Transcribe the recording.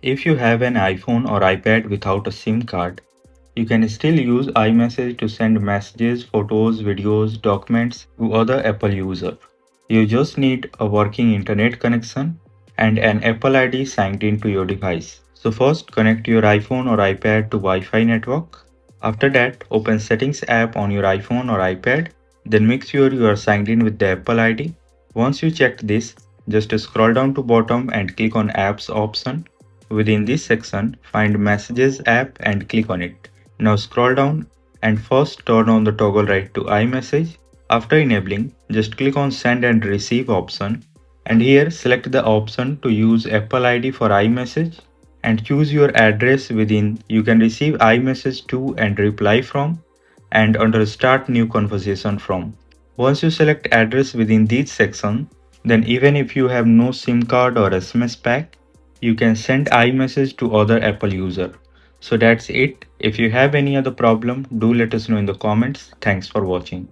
If you have an iPhone or iPad without a SIM card, you can still use iMessage to send messages, photos, videos, documents to other Apple users. You just need a working internet connection and an Apple ID signed into your device. So first connect your iPhone or iPad to Wi-Fi network. After that, open Settings app on your iPhone or iPad. Then make sure you are signed in with the Apple ID. Once you checked this, just scroll down to bottom and click on Apps option. Within this section, find Messages app and click on it. Now scroll down and first turn on the toggle right to iMessage. After enabling, just click on Send and Receive option, and here select the option to use Apple ID for iMessage and choose your address within you can receive iMessage to and reply from, and under Start New Conversation from. Once you select address within this section, then even if you have no SIM card or SMS pack, you can send iMessage to other Apple user. So that's it. If you have any other problem, do let us know in the comments. Thanks for watching.